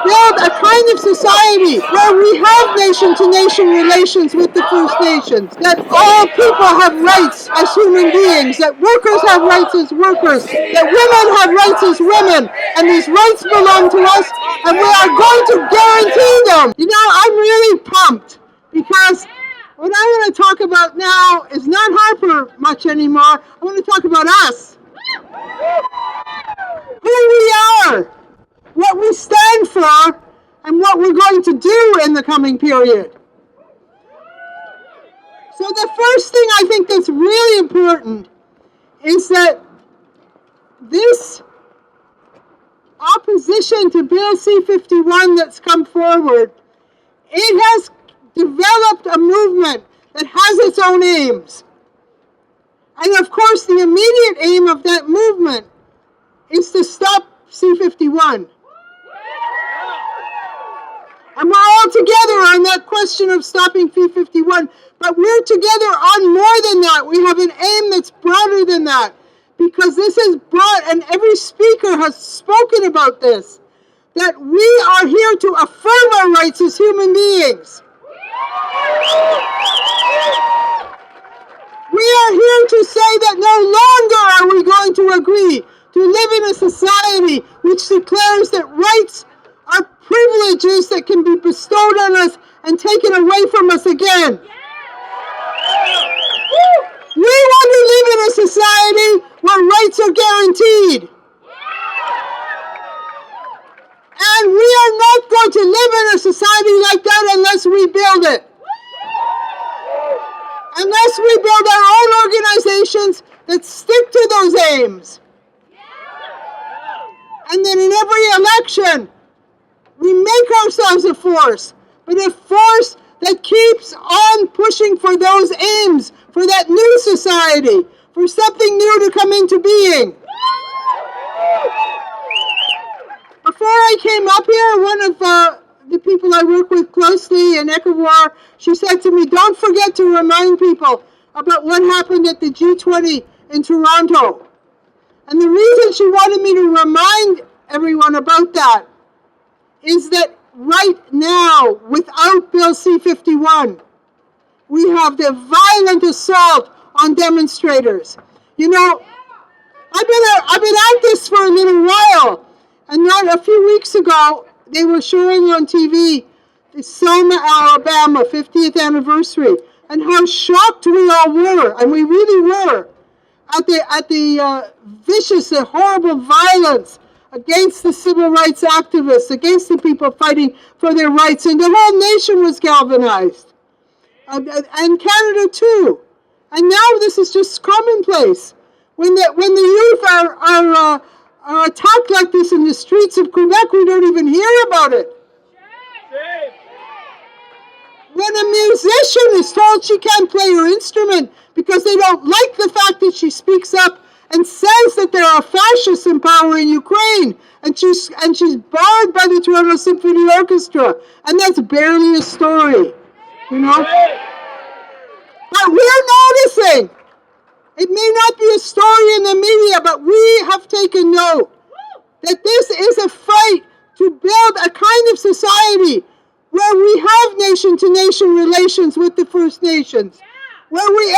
build a kind of society where we have nation-to-nation relations with the First Nations, that all people have rights as human beings, that workers have rights as workers, that women have rights as women, and these rights belong to us, and we are going to guarantee them. You know, I'm really pumped, because what I want to talk about now is not Harper much anymore. I want to talk about us. Who we are, what we stand for, and what we're going to do in the coming period. So the first thing I think that's really important is that this opposition to Bill C-51 that's come forward, it has developed a movement that has its own aims. And of course, the immediate aim of that movement is to stop C-51. And we're all together on that question of stopping C-51, but we're together on more than that. We have an aim that's broader than that, because this has brought, and every speaker has spoken about this, that we are here to affirm our rights as human beings. We are here to say that no longer are we going to agree to live in a society which declares that rights are privileges that can be bestowed on us and taken away from us again. We want to live in a society where rights are guaranteed. And we are not going to live in a society like that unless we build it. Unless we build our own organizations that stick to those aims. And then in every election, we make ourselves a force, but a force that keeps on pushing for those aims, for that new society, for something new to come into being. Before I came up here, one of the people I work with closely in ECAWAR, she said to me, don't forget to remind people about what happened at the G20 in Toronto. And the reason she wanted me to remind everyone about that is that right now, without Bill C-51, we have the violent assault on demonstrators. You know, I've been at this for a little while, and not a few weeks ago, they were showing on TV the Selma, Alabama 50th anniversary, and how shocked we all were, and we really were, at the vicious and horrible violence against the civil rights activists, against the people fighting for their rights, and the whole nation was galvanized, and Canada too. And now this is just commonplace. When the youth are attacked like this in the streets of Quebec, we don't even hear about it. When a musician is told she can't play her instrument because they don't like the fact that she speaks up and says that there are fascists in power in Ukraine, and she's barred by the Toronto Symphony Orchestra, and that's barely a story, you know? But we're noticing. It may not be a story in the media, but we have taken note that this is a fight to build a kind of society where we have nation-to-nation relations with the First Nations, where we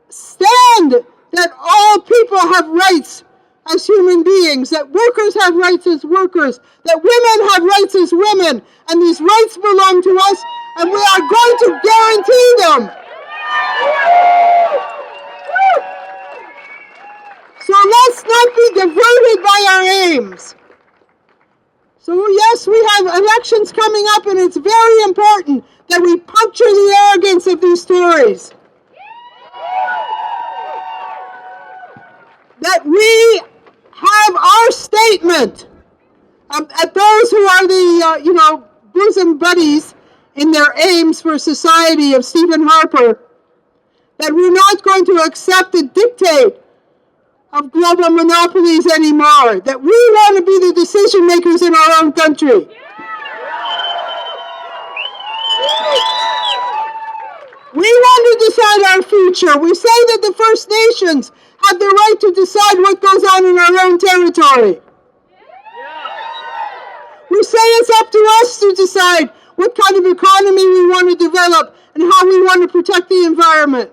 stand that all people have rights as human beings, that workers have rights as workers, that women have rights as women, and these rights belong to us, and we are going to guarantee them. So let's not be diverted by our aims. So yes, we have elections coming up, and it's very important that we puncture the arrogance of these stories. That we have our statement at those who are the, bosom buddies in their aims for society of Stephen Harper, that we're not going to accept the dictate of global monopolies anymore, that we want to be the decision makers in our own country. We want to decide our future. We say that the First Nations have the right to decide what goes on in our own territory. We say it's up to us to decide what kind of economy we want to develop and how we want to protect the environment.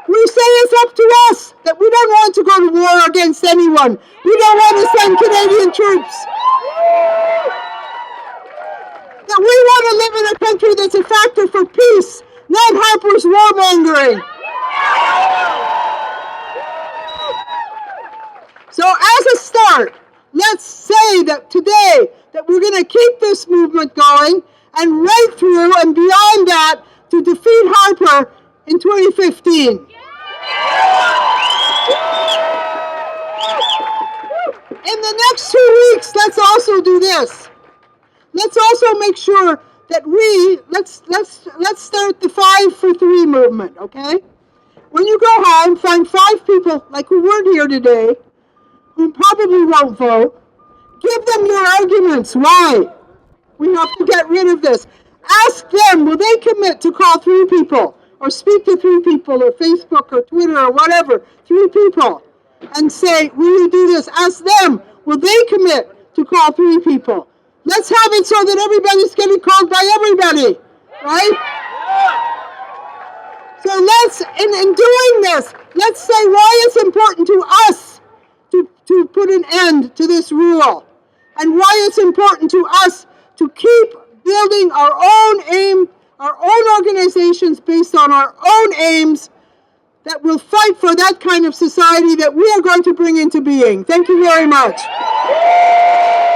We say it's up to us that we don't want to go to war against anyone. We don't want to send Canadian troops. That we want to live in a country that's a factor for peace, not Harper's warmongering. So as a start, let's say that today that we're going to keep this movement going and right through and beyond that to defeat Harper in 2015. In the next 2 weeks, let's also do this. Let's also make sure that let's start the 5 for 3 movement, okay? When you go home, find 5 people like who weren't here today, who probably won't vote. Give them your arguments. Why? We have to get rid of this. Ask them, will they commit to call 3 people or speak to 3 people or Facebook or Twitter or whatever, 3 people, and say, will you do this? Ask them, will they commit to call 3 people? Let's have it so that everybody's getting called by everybody, right? So let's, in doing this, let's say why it's important to us to put an end to this rule, and why it's important to us to keep building our own aim, our own organizations based on our own aims that will fight for that kind of society that we are going to bring into being. Thank you very much.